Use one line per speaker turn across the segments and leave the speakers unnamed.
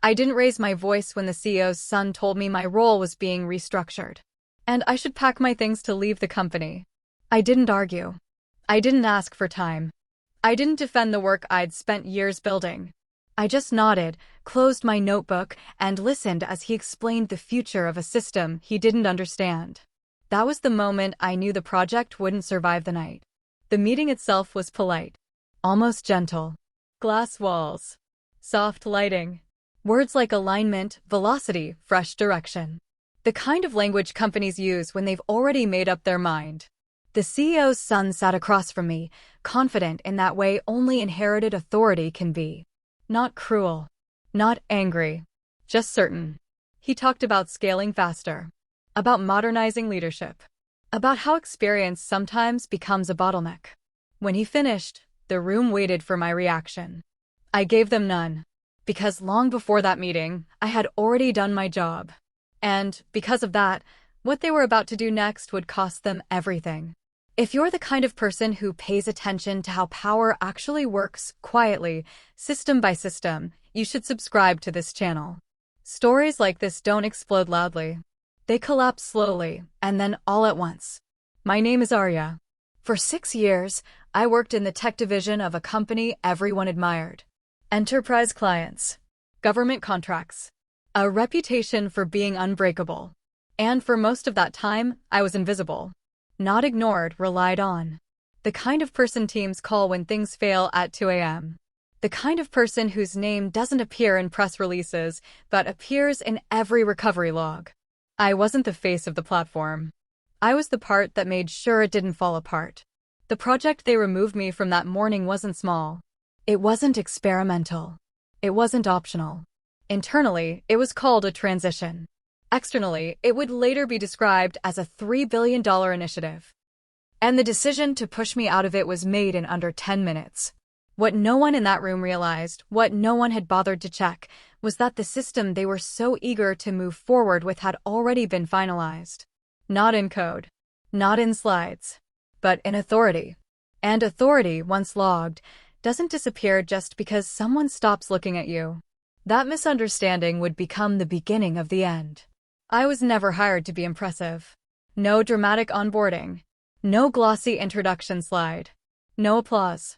I didn't raise my voice when the CEO's son told me my role was being restructured, and I should pack my things to leave the company. I didn't argue. I didn't ask for time. I didn't defend the work I'd spent years building. I just nodded, closed my notebook, and listened as he explained the future of a system he didn't understand. That was the moment I knew the project wouldn't survive the night. The meeting itself was polite, almost gentle. Glass walls, soft lighting, words like alignment, velocity, fresh direction. The kind of language companies use when they've already made up their mind. The CEO's son sat across from me, confident in that way only inherited authority can be. Not cruel, not angry, just certain. He talked about scaling faster, about modernizing leadership, about how experience sometimes becomes a bottleneck. When he finished, the room waited for my reaction. I gave them none, because long before that meeting, I had already done my job. And, because of that, what they were about to do next would cost them everything. If you're the kind of person who pays attention to how power actually works quietly, system by system, you should subscribe to this channel. Stories like this don't explode loudly. They collapse slowly, and then all at once. My name is Arya. For 6 years, I worked in the tech division of a company everyone admired. Enterprise clients, government contracts, a reputation for being unbreakable. And for most of that time, I was invisible. Not ignored, relied on. The kind of person teams call when things fail at 2 a.m. The kind of person whose name doesn't appear in press releases, but appears in every recovery log. I wasn't the face of the platform. I was the part that made sure it didn't fall apart. The project they removed me from that morning wasn't small. It wasn't experimental. It wasn't optional. Internally, it was called a transition. Externally, it would later be described as a $3 billion initiative. And the decision to push me out of it was made in under 10 minutes. What no one in that room realized, what no one had bothered to check, was that the system they were so eager to move forward with had already been finalized. Not in code, not in slides, but in authority. And authority, once logged, doesn't disappear just because someone stops looking at you. That misunderstanding would become the beginning of the end. I was never hired to be impressive. No dramatic onboarding. No glossy introduction slide. No applause.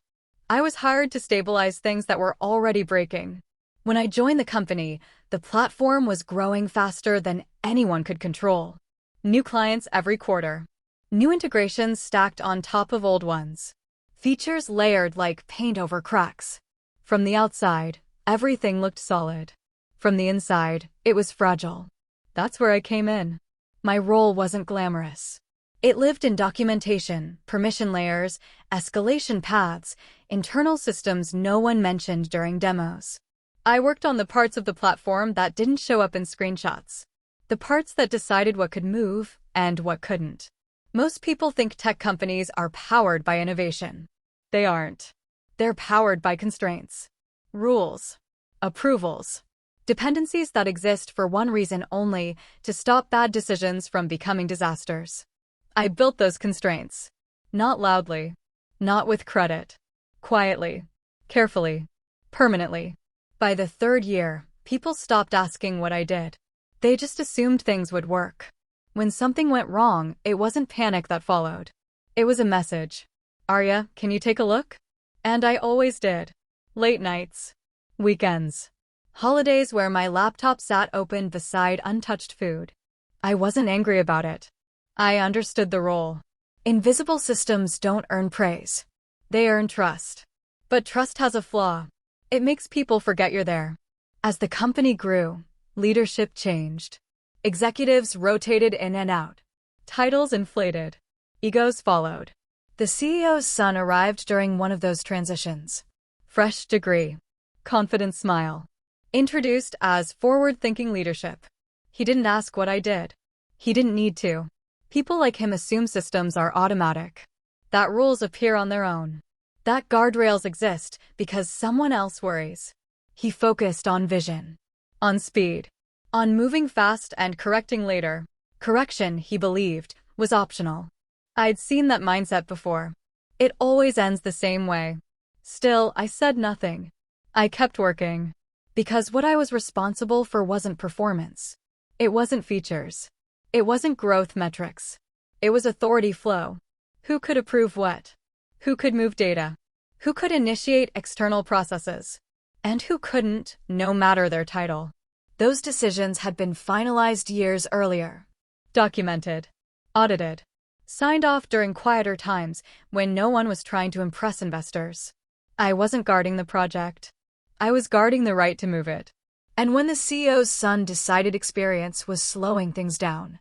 I was hired to stabilize things that were already breaking. When I joined the company, the platform was growing faster than anyone could control. New clients every quarter. New integrations stacked on top of old ones. Features layered like paint over cracks. From the outside, everything looked solid. From the inside, it was fragile. That's where I came in. My role wasn't glamorous. It lived in documentation, permission layers, escalation paths, internal systems no one mentioned during demos. I worked on the parts of the platform that didn't show up in screenshots. The parts that decided what could move and what couldn't. Most people think tech companies are powered by innovation. They aren't. They're powered by constraints, rules, approvals. Dependencies that exist for one reason only, to stop bad decisions from becoming disasters. I built those constraints. Not loudly. Not with credit. Quietly. Carefully. Permanently. By the 3rd year, people stopped asking what I did. They just assumed things would work. When something went wrong, it wasn't panic that followed. It was a message. Arya, can you take a look? And I always did. Late nights. Weekends. Holidays where my laptop sat open beside untouched food. I wasn't angry about it. I understood the role. Invisible systems don't earn praise. They earn trust. But trust has a flaw. It makes people forget you're there. As the company grew, leadership changed. Executives rotated in and out. Titles inflated. Egos followed. The CEO's son arrived during one of those transitions. Fresh degree. Confident smile. Introduced as forward-thinking leadership. He didn't ask what I did. He didn't need to. People like him assume systems are automatic. That rules appear on their own. That guardrails exist because someone else worries. He focused on vision. On speed. On moving fast and correcting later. Correction, he believed, was optional. I'd seen that mindset before. It always ends the same way. Still, I said nothing. I kept working. Because what I was responsible for wasn't performance. It wasn't features. It wasn't growth metrics. It was authority flow. Who could approve what? Who could move data? Who could initiate external processes? And who couldn't, no matter their title? Those decisions had been finalized years earlier. Documented. Audited. Signed off during quieter times when no one was trying to impress investors. I wasn't guarding the project. I was guarding the right to move it. And when the CEO's son decided experience was slowing things down,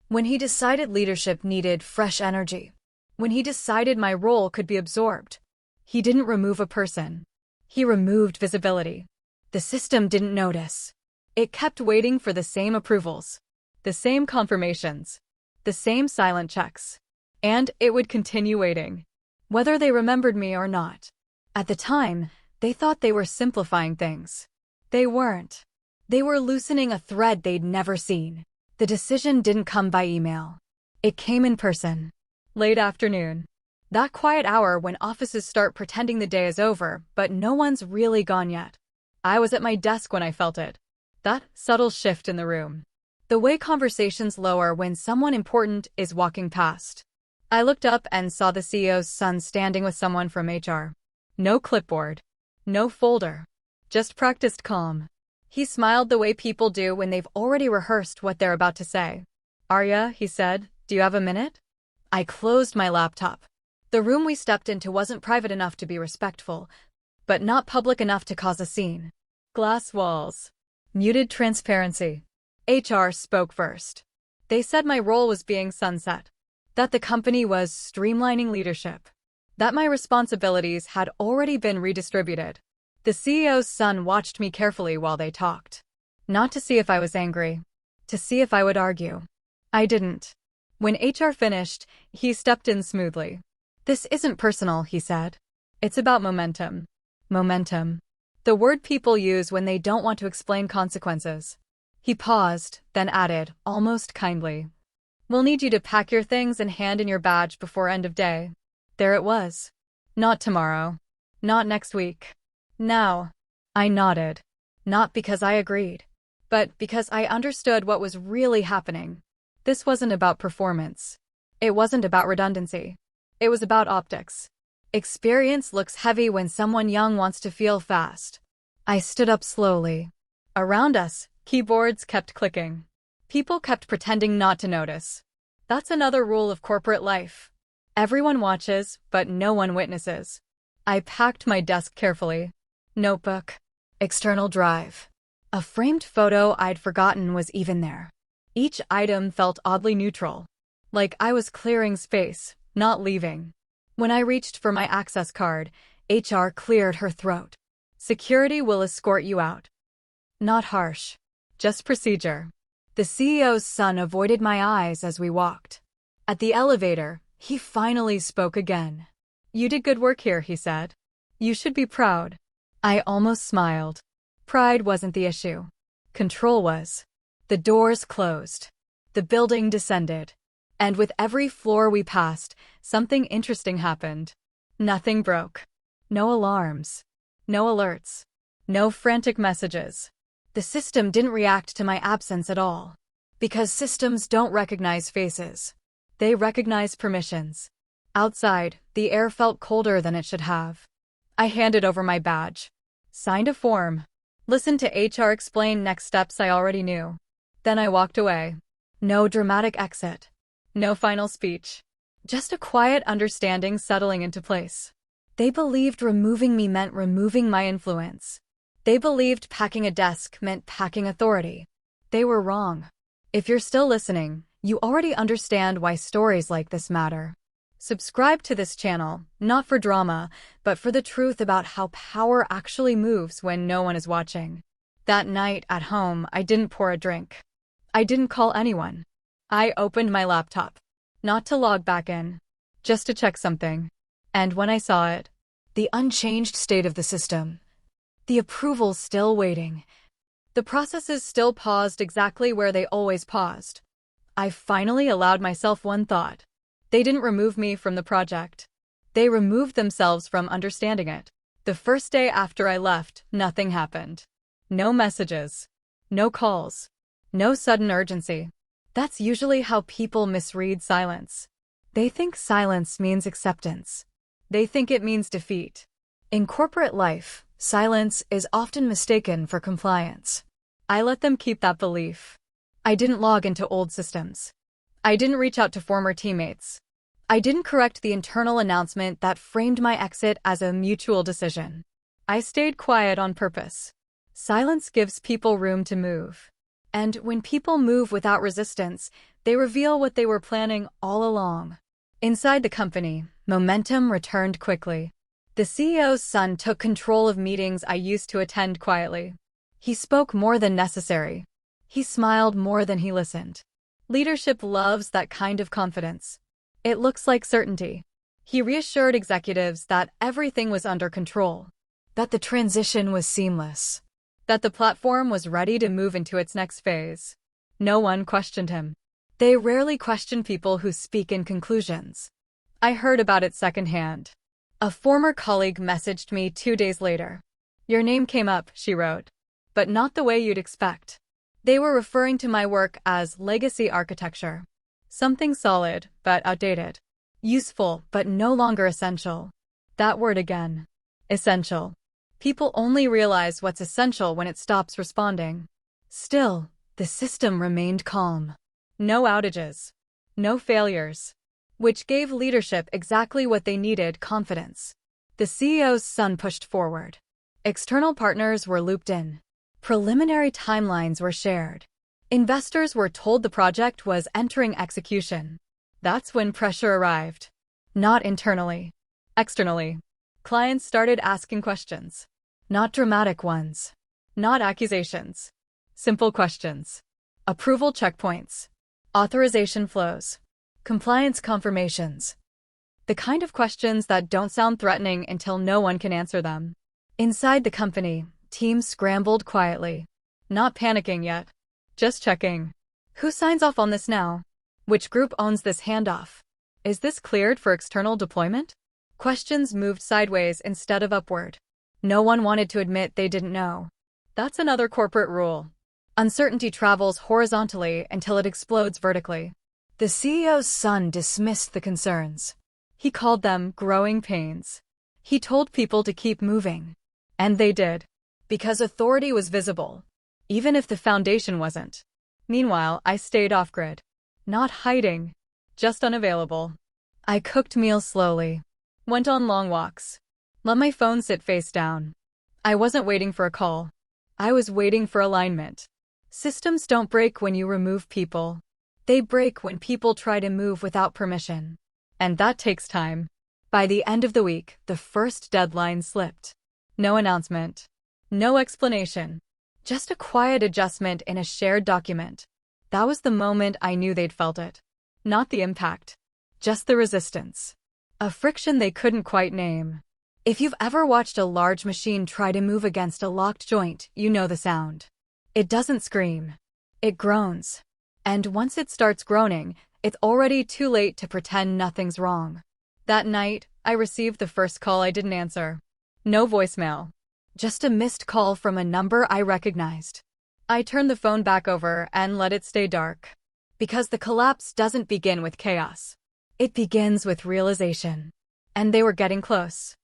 when he decided leadership needed fresh energy, when he decided my role could be absorbed, he didn't remove a person. He removed visibility. The system didn't notice. It kept waiting for the same approvals, the same confirmations, the same silent checks. And it would continue waiting, whether they remembered me or not. At the time, they thought they were simplifying things. They weren't. They were loosening a thread they'd never seen. The decision didn't come by email. It came in person. Late afternoon. That quiet hour when offices start pretending the day is over, but no one's really gone yet. I was at my desk when I felt it. That subtle shift in the room. The way conversations lower when someone important is walking past. I looked up and saw the CEO's son standing with someone from HR. No clipboard. No folder. Just practiced calm. He smiled the way people do when they've already rehearsed what they're about to say. "Arya," he said, "do you have a minute?" I closed my laptop. The room we stepped into wasn't private enough to be respectful, but not public enough to cause a scene. Glass walls. Muted transparency. HR spoke first. They said my role was being sunset. That the company was streamlining leadership. That my responsibilities had already been redistributed. The CEO's son watched me carefully while they talked. Not to see if I was angry. To see if I would argue. I didn't. When HR finished, he stepped in smoothly. "This isn't personal," he said. "It's about momentum." Momentum. The word people use when they don't want to explain consequences. He paused, then added, almost kindly, "We'll need you to pack your things and hand in your badge before end of day." There it was. Not tomorrow. Not next week. Now. I nodded. Not because I agreed, but because I understood what was really happening. This wasn't about performance. It wasn't about redundancy. It was about optics. Experience looks heavy when someone young wants to feel fast. I stood up slowly. Around us, keyboards kept clicking. People kept pretending not to notice. That's another rule of corporate life. Everyone watches, but no one witnesses. I packed my desk carefully. Notebook. External drive. A framed photo I'd forgotten was even there. Each item felt oddly neutral. Like I was clearing space, not leaving. When I reached for my access card, HR cleared her throat. "Security will escort you out." Not harsh. Just procedure. The CEO's son avoided my eyes as we walked. At the elevator, he finally spoke again. "You did good work here," he said. "You should be proud." I almost smiled. Pride wasn't the issue. Control was. The doors closed. The building descended. And with every floor we passed, something interesting happened. Nothing broke. No alarms. No alerts. No frantic messages. The system didn't react to my absence at all. Because systems don't recognize faces. They recognize permissions. Outside, the air felt colder than it should have. I handed over my badge. Signed a form. Listened to HR explain next steps I already knew. Then I walked away. No dramatic exit. No final speech. Just a quiet understanding settling into place. They believed removing me meant removing my influence. They believed packing a desk meant packing authority. They were wrong. If you're still listening, you already understand why stories like this matter. Subscribe to this channel, not for drama, but for the truth about how power actually moves when no one is watching. That night at home, I didn't pour a drink. I didn't call anyone. I opened my laptop. Not to log back in. Just to check something. And when I saw it, the unchanged state of the system, the approval still waiting, the processes still paused exactly where they always paused, I finally allowed myself one thought. They didn't remove me from the project. They removed themselves from understanding it. The first day after I left, nothing happened. No messages. No calls. No sudden urgency. That's usually how people misread silence. They think silence means acceptance. They think it means defeat. In corporate life, silence is often mistaken for compliance. I let them keep that belief. I didn't log into old systems. I didn't reach out to former teammates. I didn't correct the internal announcement that framed my exit as a mutual decision. I stayed quiet on purpose. Silence gives people room to move. And when people move without resistance, they reveal what they were planning all along. Inside the company, momentum returned quickly. The CEO's son took control of meetings I used to attend quietly. He spoke more than necessary. He smiled more than he listened. Leadership loves that kind of confidence. It looks like certainty. He reassured executives that everything was under control, that the transition was seamless, that the platform was ready to move into its next phase. No one questioned him. They rarely question people who speak in conclusions. I heard about it secondhand. A former colleague messaged me 2 days later. "Your name came up," she wrote, "but not the way you'd expect." They were referring to my work as legacy architecture. Something solid, but outdated. Useful, but no longer essential. That word again. Essential. People only realize what's essential when it stops responding. Still, the system remained calm. No outages. No failures. Which gave leadership exactly what they needed: confidence. The CEO's son pushed forward. External partners were looped in. Preliminary timelines were shared. Investors were told the project was entering execution. That's when pressure arrived. Not internally. Externally. Clients started asking questions. Not dramatic ones. Not accusations. Simple questions. Approval checkpoints. Authorization flows. Compliance confirmations. The kind of questions that don't sound threatening until no one can answer them. Inside the company, teams scrambled quietly. Not panicking yet. Just checking. Who signs off on this now? Which group owns this handoff? Is this cleared for external deployment? Questions moved sideways instead of upward. No one wanted to admit they didn't know. That's another corporate rule. Uncertainty travels horizontally until it explodes vertically. The CEO's son dismissed the concerns. He called them growing pains. He told people to keep moving. And they did. Because authority was visible, even if the foundation wasn't. Meanwhile, I stayed off-grid. Not hiding, just unavailable. I cooked meals slowly. Went on long walks. Let my phone sit face down. I wasn't waiting for a call. I was waiting for alignment. Systems don't break when you remove people. They break when people try to move without permission. And that takes time. By the end of the week, the first deadline slipped. No announcement. No explanation. Just a quiet adjustment in a shared document. That was the moment I knew they'd felt it. Not the impact. Just the resistance. A friction they couldn't quite name. If you've ever watched a large machine try to move against a locked joint, you know the sound. It doesn't scream. It groans. And once it starts groaning, it's already too late to pretend nothing's wrong. That night, I received the first call I didn't answer. No voicemail. Just a missed call from a number I recognized. I turned the phone back over and let it stay dark. Because the collapse doesn't begin with chaos. It begins with realization. And they were getting close.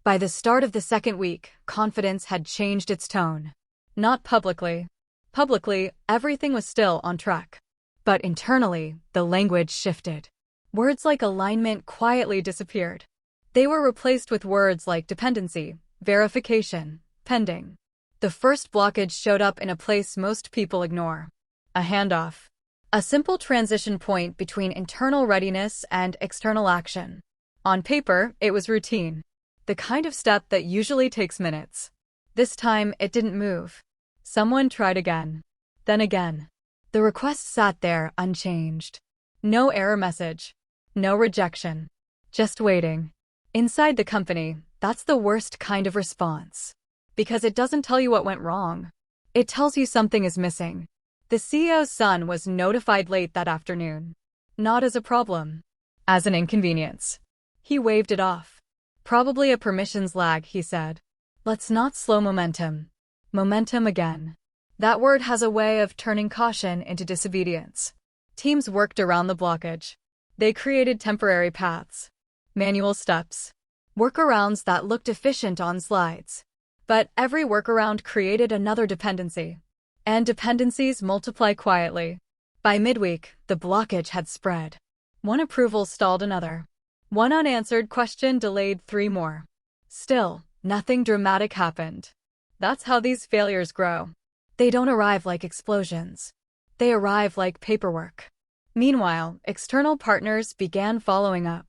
By the start of the second week, confidence had changed its tone. Not publicly. Publicly, everything was still on track. But internally, the language shifted. Words like alignment quietly disappeared. They were replaced with words like dependency, verification, pending. The first blockage showed up in a place most people ignore. A handoff. A simple transition point between internal readiness and external action. On paper, it was routine. The kind of step that usually takes minutes. This time, it didn't move. Someone tried again. Then again. The request sat there unchanged. No error message. No rejection. Just waiting. Inside the company, that's the worst kind of response. Because it doesn't tell you what went wrong. It tells you something is missing. The CEO's son was notified late that afternoon. Not as a problem. As an inconvenience. He waved it off. Probably a permissions lag, he said. Let's not slow momentum. Momentum again. That word has a way of turning caution into disobedience. Teams worked around the blockage. They created temporary paths, manual steps, workarounds that looked efficient on slides. But every workaround created another dependency. And dependencies multiply quietly. By midweek, the blockage had spread. One approval stalled another. One unanswered question delayed 3 more. Still, nothing dramatic happened. That's how these failures grow. They don't arrive like explosions. They arrive like paperwork. Meanwhile, external partners began following up.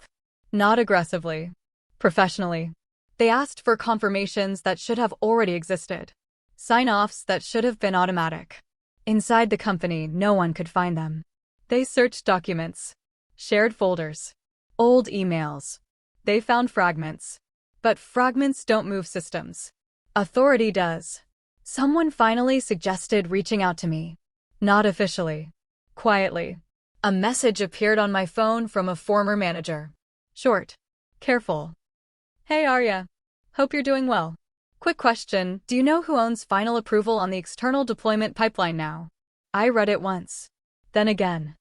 Not aggressively. Professionally. They asked for confirmations that should have already existed. Sign-offs that should have been automatic. Inside the company, no one could find them. They searched documents, shared folders, old emails. They found fragments. But fragments don't move systems. Authority does. Someone finally suggested reaching out to me. Not officially. Quietly. A message appeared on my phone from a former manager. Short. Careful. Hey Arya. Hope you're doing well. Quick question, do you know who owns final approval on the external deployment pipeline now? I read it once. Then again.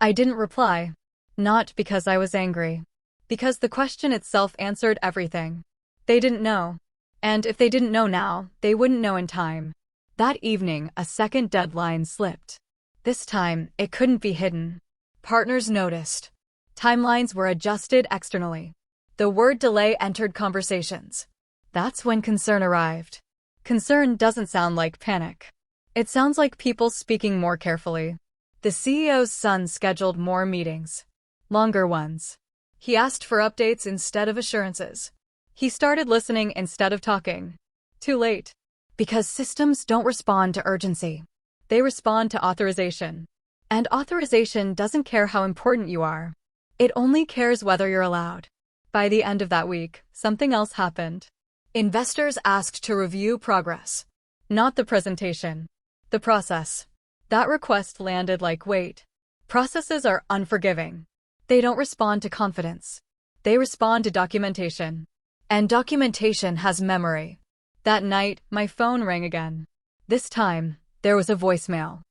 I didn't reply. Not because I was angry. Because the question itself answered everything. They didn't know. And if they didn't know now, they wouldn't know in time. That evening, a second deadline slipped. This time, it couldn't be hidden. Partners noticed. Timelines were adjusted externally. The word delay entered conversations. That's when concern arrived. Concern doesn't sound like panic. It sounds like people speaking more carefully. The CEO's son scheduled more meetings. Longer ones. He asked for updates instead of assurances. He started listening instead of talking. Too late. Because systems don't respond to urgency. They respond to authorization. And authorization doesn't care how important you are. It only cares whether you're allowed. By the end of that week, something else happened. Investors asked to review progress. Not the presentation. The process. That request landed like weight. Processes are unforgiving. They don't respond to confidence. They respond to documentation. And documentation has memory. That night, my phone rang again. This time, there was a voicemail.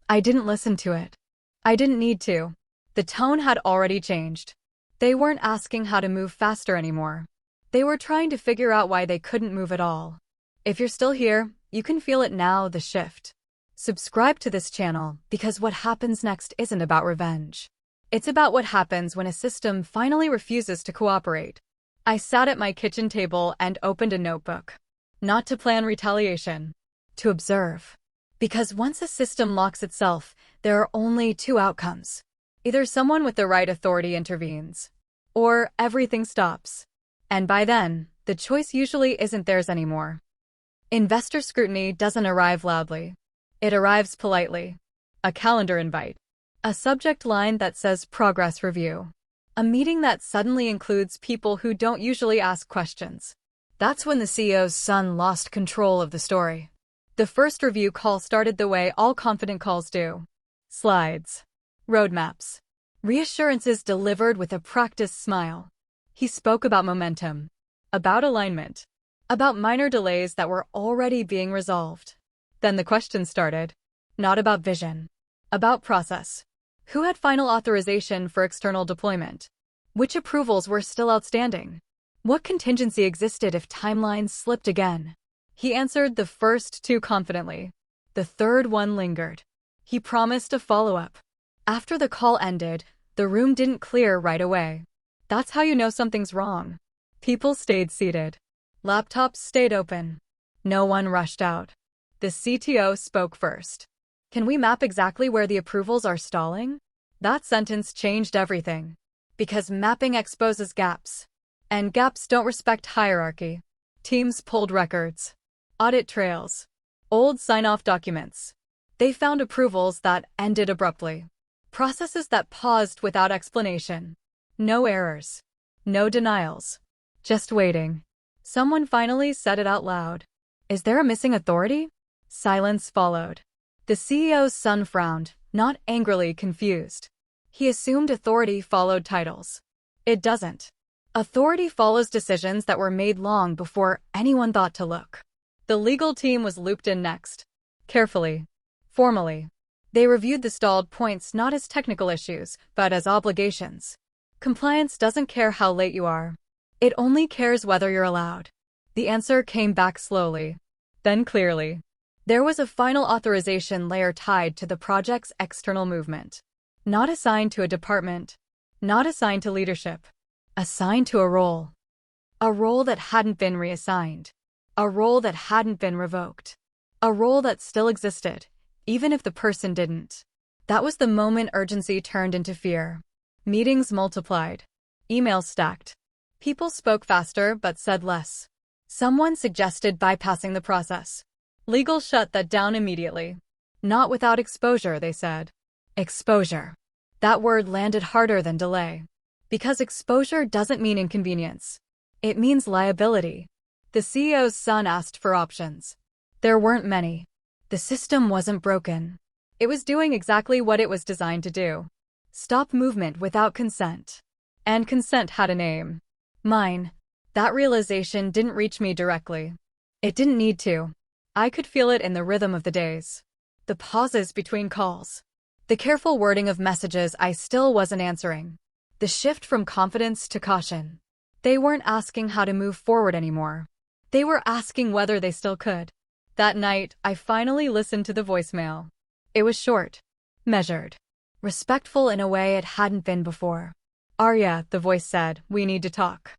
I didn't listen to it. I didn't need to. The tone had already changed. They weren't asking how to move faster anymore. They were trying to figure out why they couldn't move at all. If you're still here, you can feel it now, the shift. Subscribe to this channel because what happens next isn't about revenge. It's about what happens when a system finally refuses to cooperate. I sat at my kitchen table and opened a notebook. Not to plan retaliation. To observe. Because once a system locks itself, there are only 2 outcomes. Either someone with the right authority intervenes, or everything stops. And by then, the choice usually isn't theirs anymore. Investor scrutiny doesn't arrive loudly. It arrives politely. A calendar invite. A subject line that says progress review. A meeting that suddenly includes people who don't usually ask questions. That's when the CEO's son lost control of the story. The first review call started the way all confident calls do. Slides. Roadmaps. Reassurances delivered with a practiced smile. He spoke about momentum. About alignment. About minor delays that were already being resolved. Then the questions started. Not about vision. About process. Who had final authorization for external deployment? Which approvals were still outstanding? What contingency existed if timelines slipped again? He answered the first 2 confidently. The third one lingered. He promised a follow-up. After the call ended, the room didn't clear right away. That's how you know something's wrong. People stayed seated. Laptops stayed open. No one rushed out. The CTO spoke first. Can we map exactly where the approvals are stalling? That sentence changed everything. Because mapping exposes gaps. And gaps don't respect hierarchy. Teams pulled records. Audit trails. Old sign-off documents. They found approvals that ended abruptly. Processes that paused without explanation. No errors. No denials. Just waiting. Someone finally said it out loud. Is there a missing authority? Silence followed. The CEO's son frowned, not angrily, confused. He assumed authority followed titles. It doesn't. Authority follows decisions that were made long before anyone thought to look. The legal team was looped in next. Carefully. Formally. They reviewed the stalled points not as technical issues, but as obligations. Compliance doesn't care how late you are. It only cares whether you're allowed. The answer came back slowly. Then clearly. There was a final authorization layer tied to the project's external movement. Not assigned to a department. Not assigned to leadership. Assigned to a role. A role that hadn't been reassigned. A role that hadn't been revoked. A role that still existed, even if the person didn't. That was the moment urgency turned into fear. Meetings multiplied. Emails stacked. People spoke faster but said less. Someone suggested bypassing the process. Legal shut that down immediately. Not without exposure, they said. Exposure. That word landed harder than delay. Because exposure doesn't mean inconvenience. It means liability. The CEO's son asked for options. There weren't many. The system wasn't broken. It was doing exactly what it was designed to do. Stop movement without consent. And consent had a name. Mine. That realization didn't reach me directly. It didn't need to. I could feel it in the rhythm of the days. The pauses between calls. The careful wording of messages I still wasn't answering. The shift from confidence to caution. They weren't asking how to move forward anymore. They were asking whether they still could. That night, I finally listened to the voicemail. It was short. Measured. Respectful in a way it hadn't been before. "Arya," the voice said, "we need to talk."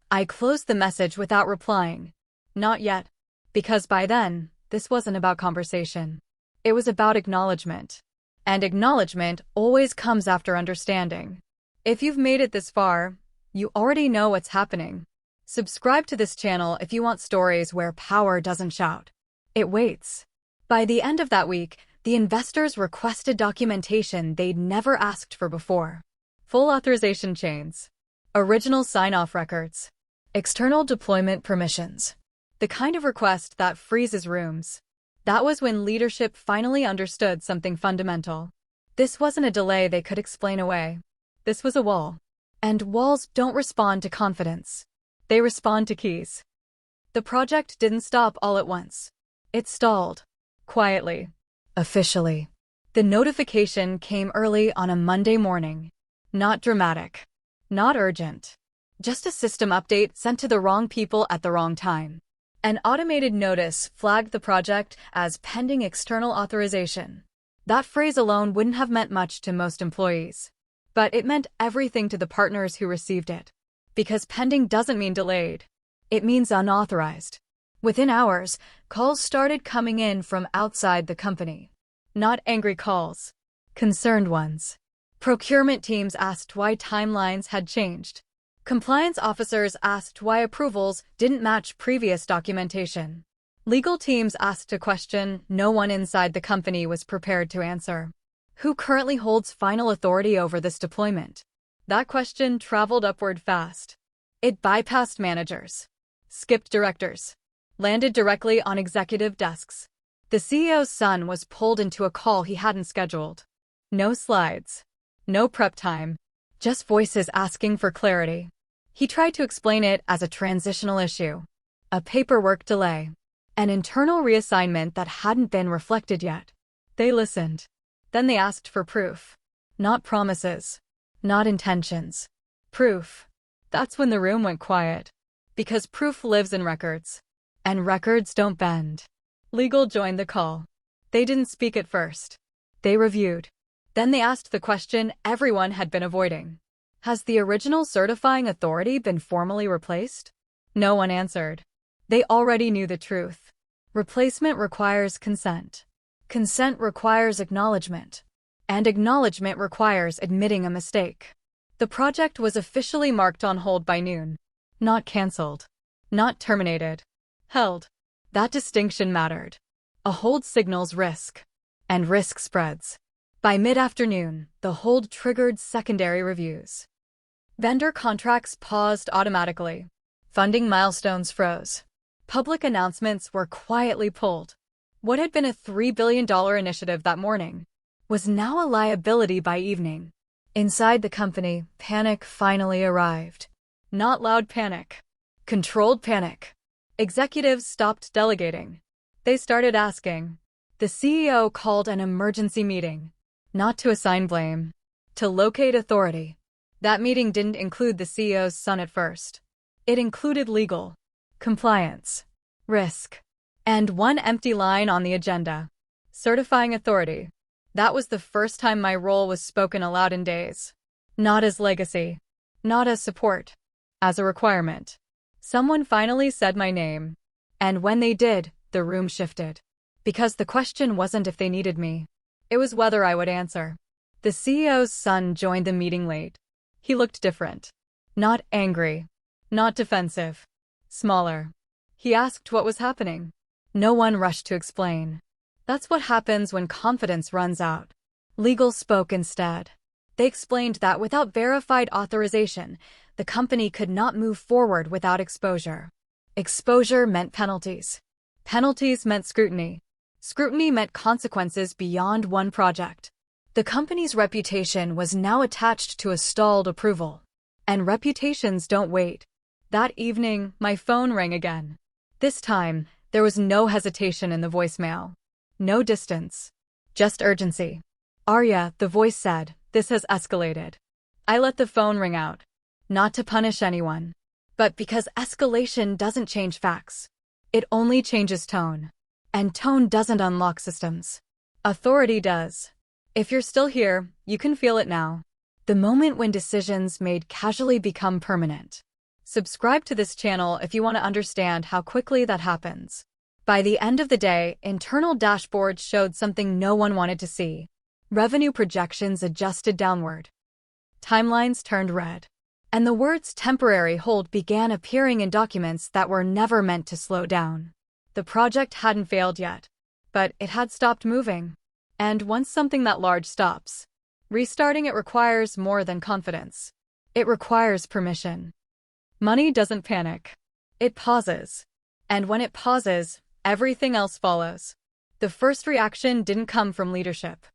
I closed the message without replying. Not yet. Because by then, this wasn't about conversation. It was about acknowledgement. And acknowledgement always comes after understanding. If you've made it this far, you already know what's happening. Subscribe to this channel if you want stories where power doesn't shout. It waits. By the end of that week, the investors requested documentation they'd never asked for before. Full authorization chains. Original sign-off records. External deployment permissions. The kind of request that freezes rooms. That was when leadership finally understood something fundamental. This wasn't a delay they could explain away. This was a wall. And walls don't respond to confidence. They respond to keys. The project didn't stop all at once. It stalled. Quietly. Officially. The notification came early on a Monday morning. Not dramatic. Not urgent. Just a system update sent to the wrong people at the wrong time. An automated notice flagged the project as pending external authorization. That phrase alone wouldn't have meant much to most employees. But it meant everything to the partners who received it. Because pending doesn't mean delayed. It means unauthorized. Within hours, calls started coming in from outside the company. Not angry calls. Concerned ones. Procurement teams asked why timelines had changed. Compliance officers asked why approvals didn't match previous documentation. Legal teams asked a question no one inside the company was prepared to answer. Who currently holds final authority over this deployment? That question traveled upward fast. It bypassed managers. Skipped directors. Landed directly on executive desks. The CEO's son was pulled into a call he hadn't scheduled. No slides. No prep time. Just voices asking for clarity. He tried to explain it as a transitional issue. A paperwork delay. An internal reassignment that hadn't been reflected yet. They listened. Then they asked for proof. Not promises. Not intentions. Proof. That's when the room went quiet. Because proof lives in records. And records don't bend. Legal joined the call. They didn't speak at first. They reviewed. Then they asked the question everyone had been avoiding. Has the original certifying authority been formally replaced? No one answered. They already knew the truth. Replacement requires consent. Consent requires acknowledgement. And acknowledgement requires admitting a mistake. The project was officially marked on hold by noon. Not cancelled. Not terminated. Held. That distinction mattered. A hold signals risk. And risk spreads. By mid-afternoon, the hold triggered secondary reviews. Vendor contracts paused automatically. Funding milestones froze. Public announcements were quietly pulled. What had been a $3 billion initiative that morning was now a liability by evening. Inside the company, panic finally arrived. Not loud panic. Controlled panic. Executives stopped delegating. They started asking. The CEO called an emergency meeting, not to assign blame, to locate authority. That meeting didn't include the CEO's son at first. It included legal, compliance, risk, and one empty line on the agenda. Certifying authority. That was the first time my role was spoken aloud in days. Not as legacy. Not as support. As a requirement. Someone finally said my name. And when they did, the room shifted. Because the question wasn't if they needed me. It was whether I would answer. The CEO's son joined the meeting late. He looked different. Not angry. Not defensive. Smaller. He asked what was happening. No one rushed to explain. That's what happens when confidence runs out. Legal spoke instead. They explained that without verified authorization, the company could not move forward without exposure. Exposure meant penalties. Penalties meant scrutiny. Scrutiny meant consequences beyond one project. The company's reputation was now attached to a stalled approval. And reputations don't wait. That evening, my phone rang again. This time, there was no hesitation in the voicemail. No distance. Just urgency. Arya, the voice said, this has escalated. I let the phone ring out. Not to punish anyone. But because escalation doesn't change facts. It only changes tone. And tone doesn't unlock systems. Authority does. If you're still here, you can feel it now. The moment when decisions made casually become permanent. Subscribe to this channel if you want to understand how quickly that happens. By the end of the day, internal dashboards showed something no one wanted to see. Revenue projections adjusted downward. Timelines turned red. And the words temporary hold began appearing in documents that were never meant to slow down. The project hadn't failed yet. But it had stopped moving. And once something that large stops, restarting it requires more than confidence. It requires permission. Money doesn't panic. It pauses. And when it pauses, everything else follows. The first reaction didn't come from leadership.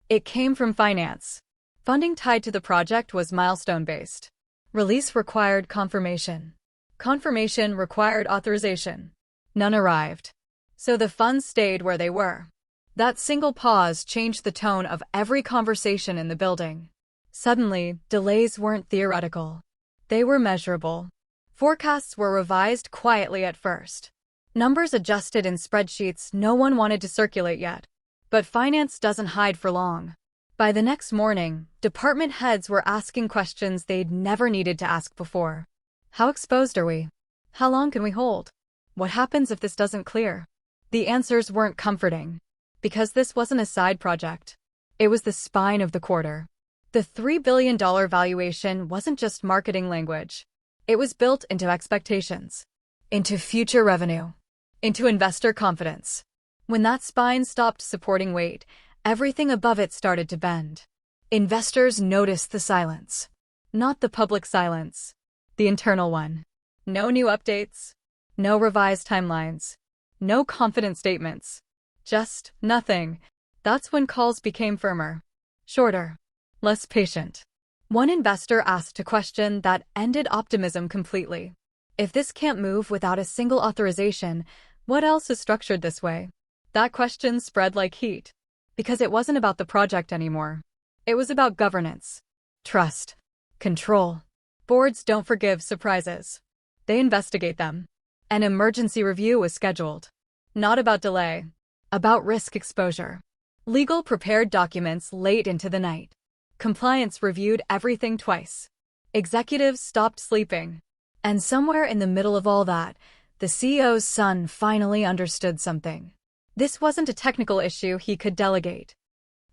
It came from finance. Funding tied to the project was milestone-based. Release required confirmation. Confirmation required authorization. None arrived. So the funds stayed where they were. That single pause changed the tone of every conversation in the building. Suddenly, delays weren't theoretical. They were measurable. Forecasts were revised quietly at first. Numbers adjusted in spreadsheets no one wanted to circulate yet. But finance doesn't hide for long. By the next morning, department heads were asking questions they'd never needed to ask before. How exposed are we? How long can we hold? What happens if this doesn't clear? The answers weren't comforting. Because this wasn't a side project. It was the spine of the quarter. The $3 billion valuation wasn't just marketing language. It was built into expectations. Into future revenue. Into investor confidence. When that spine stopped supporting weight, everything above it started to bend. Investors noticed the silence. Not the public silence. The internal one. No new updates. No revised timelines. No confident statements. Just nothing. That's when calls became firmer. Shorter. Less patient. One investor asked a question that ended optimism completely. If this can't move without a single authorization, what else is structured this way? That question spread like heat. Because it wasn't about the project anymore. It was about governance. Trust. Control. Boards don't forgive surprises. They investigate them. An emergency review was scheduled. Not about delay. About risk exposure. Legal prepared documents late into the night. Compliance reviewed everything twice. Executives stopped sleeping. And somewhere in the middle of all that, the CEO's son finally understood something. This wasn't a technical issue he could delegate.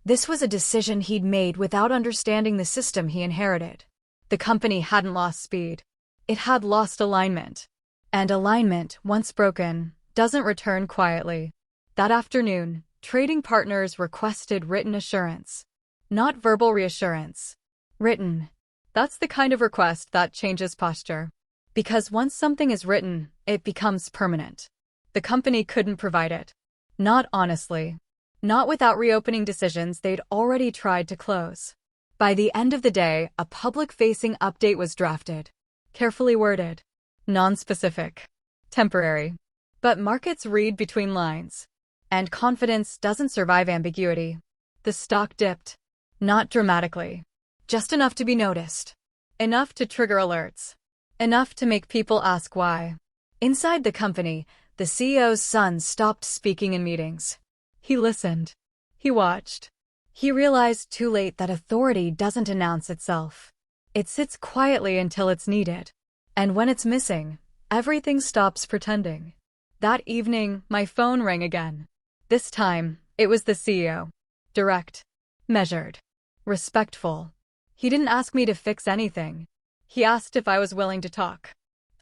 This was a decision he'd made without understanding the system he inherited. The company hadn't lost speed. It had lost alignment. And alignment, once broken, doesn't return quietly. That afternoon, trading partners requested written assurance. Not verbal reassurance. Written. That's the kind of request that changes posture. Because once something is written, it becomes permanent. The company couldn't provide it. Not honestly. Not without reopening decisions they'd already tried to close. By the end of the day, a public-facing update was drafted. Carefully worded. Non-specific. Temporary. But markets read between lines. And confidence doesn't survive ambiguity. The stock dipped. Not dramatically. Just enough to be noticed. Enough to trigger alerts. Enough to make people ask why. Inside the company, the CEO's son stopped speaking in meetings. He listened. He watched. He realized too late that authority doesn't announce itself. It sits quietly until it's needed. And when it's missing, everything stops pretending. That evening, my phone rang again. This time, it was the CEO. Direct. Measured. Respectful. He didn't ask me to fix anything. He asked if I was willing to talk.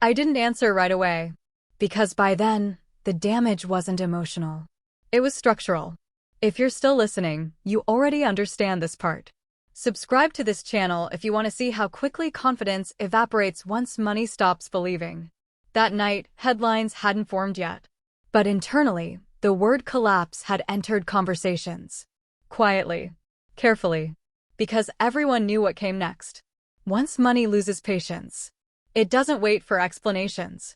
I didn't answer right away. Because by then, the damage wasn't emotional. It was structural. If you're still listening, you already understand this part. Subscribe to this channel if you want to see how quickly confidence evaporates once money stops believing. That night, headlines hadn't formed yet. But internally, the word collapse had entered conversations. Quietly. Carefully. Because everyone knew what came next. Once money loses patience, it doesn't wait for explanations.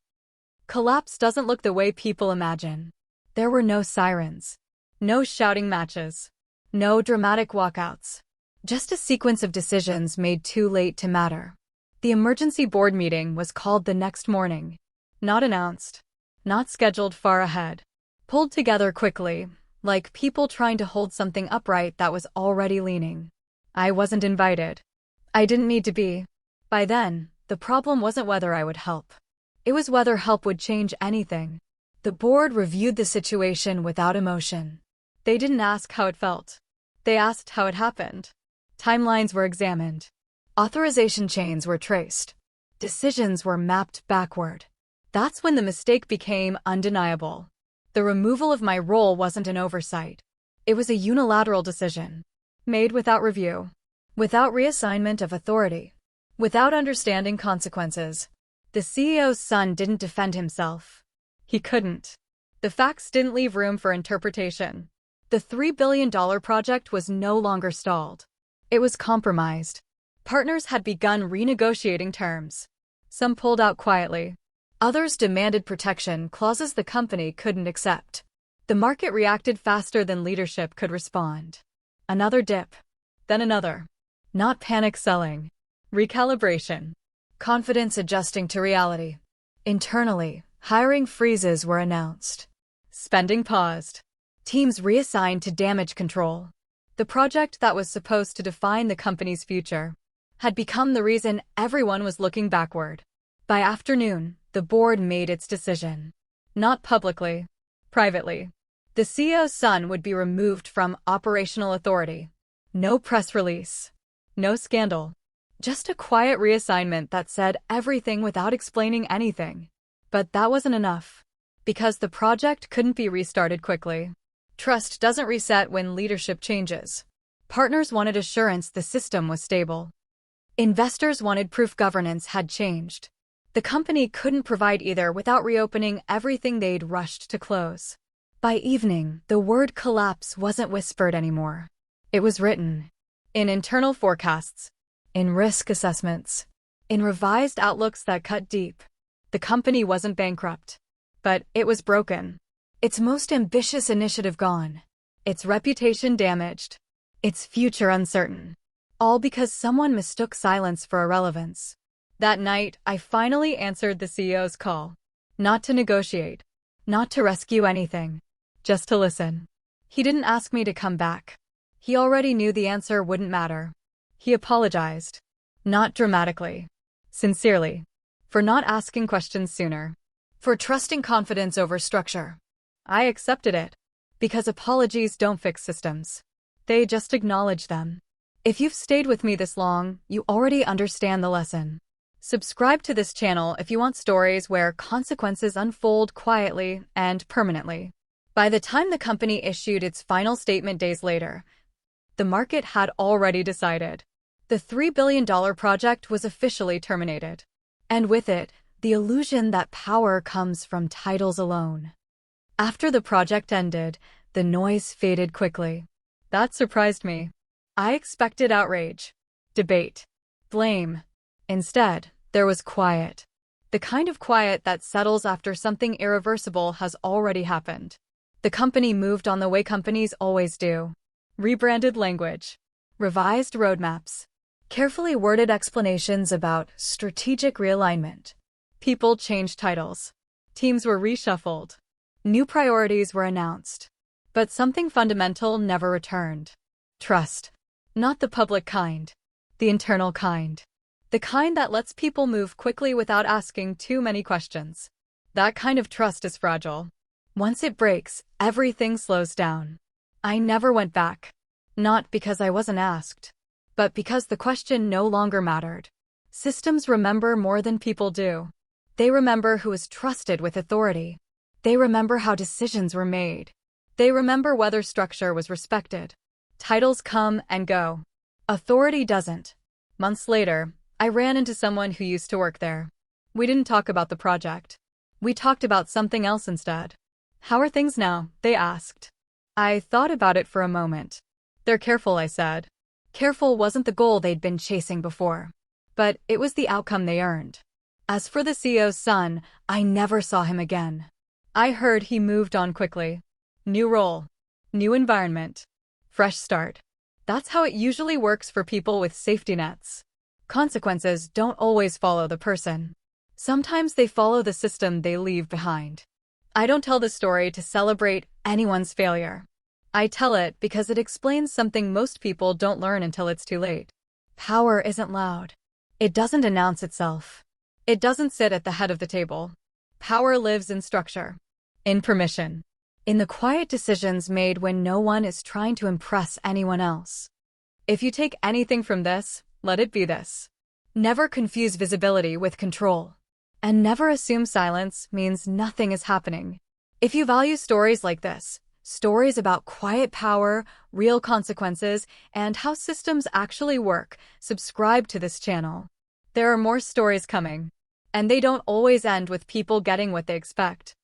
Collapse doesn't look the way people imagine. There were no sirens. No shouting matches. No dramatic walkouts. Just a sequence of decisions made too late to matter. The emergency board meeting was called the next morning. Not announced. Not scheduled far ahead. Pulled together quickly, like people trying to hold something upright that was already leaning. I wasn't invited. I didn't need to be. By then, the problem wasn't whether I would help. It was whether help would change anything. The board reviewed the situation without emotion. They didn't ask how it felt. They asked how it happened. Timelines were examined. Authorization chains were traced. Decisions were mapped backward. That's when the mistake became undeniable. The removal of my role wasn't an oversight. It was a unilateral decision. Made without review. Without reassignment of authority. Without understanding consequences. The CEO's son didn't defend himself. He couldn't. The facts didn't leave room for interpretation. The $3 billion project was no longer stalled. It was compromised. Partners had begun renegotiating terms. Some pulled out quietly. Others demanded protection clauses the company couldn't accept. The market reacted faster than leadership could respond. Another dip. Then another. Not panic selling. Recalibration. Confidence adjusting to reality. Internally, hiring freezes were announced. Spending paused. Teams reassigned to damage control. The project that was supposed to define the company's future had become the reason everyone was looking backward. By afternoon, the board made its decision. Not publicly. Privately. The CEO's son would be removed from operational authority. No press release. No scandal. Just a quiet reassignment that said everything without explaining anything. But that wasn't enough. Because the project couldn't be restarted quickly. Trust doesn't reset when leadership changes. Partners wanted assurance the system was stable. Investors wanted proof governance had changed. The company couldn't provide either without reopening everything they'd rushed to close. By evening, the word collapse wasn't whispered anymore. It was written. In internal forecasts. In risk assessments. In revised outlooks that cut deep. The company wasn't bankrupt. But it was broken. Its most ambitious initiative gone. Its reputation damaged. Its future uncertain. All because someone mistook silence for irrelevance. That night, I finally answered the CEO's call. Not to negotiate. Not to rescue anything. Just to listen. He didn't ask me to come back. He already knew the answer wouldn't matter. He apologized. Not dramatically. Sincerely. For not asking questions sooner. For trusting confidence over structure. I accepted it. Because apologies don't fix systems. They just acknowledge them. If you've stayed with me this long, you already understand the lesson. Subscribe to this channel if you want stories where consequences unfold quietly and permanently. By the time the company issued its final statement days later, the market had already decided. The $3 billion project was officially terminated. And with it, the illusion that power comes from titles alone. After the project ended, the noise faded quickly. That surprised me. I expected outrage, debate, blame. Instead, there was quiet. The kind of quiet that settles after something irreversible has already happened. The company moved on the way companies always do. Rebranded language. Revised roadmaps. Carefully worded explanations about strategic realignment. People changed titles. Teams were reshuffled. New priorities were announced. But something fundamental never returned. Trust. Not the public kind. The internal kind. The kind that lets people move quickly without asking too many questions. That kind of trust is fragile. Once it breaks, everything slows down. I never went back. Not because I wasn't asked, but because the question no longer mattered. Systems remember more than people do. They remember who was trusted with authority. They remember how decisions were made. They remember whether structure was respected. Titles come and go. Authority doesn't. Months later, I ran into someone who used to work there. We didn't talk about the project. We talked about something else instead. "How are things now?" they asked. I thought about it for a moment. "They're careful," I said. Careful wasn't the goal they'd been chasing before, but it was the outcome they earned. As for the CEO's son, I never saw him again. I heard he moved on quickly. New role. New environment. Fresh start. That's how it usually works for people with safety nets. Consequences don't always follow the person. Sometimes they follow the system they leave behind. I don't tell this story to celebrate anyone's failure. I tell it because it explains something most people don't learn until it's too late. Power isn't loud. It doesn't announce itself. It doesn't sit at the head of the table. Power lives in structure, in permission, in the quiet decisions made when no one is trying to impress anyone else. If you take anything from this, let it be this. Never confuse visibility with control. And never assume silence means nothing is happening. If you value stories like this, stories about quiet power, real consequences, and how systems actually work, subscribe to this channel. There are more stories coming. And they don't always end with people getting what they expect.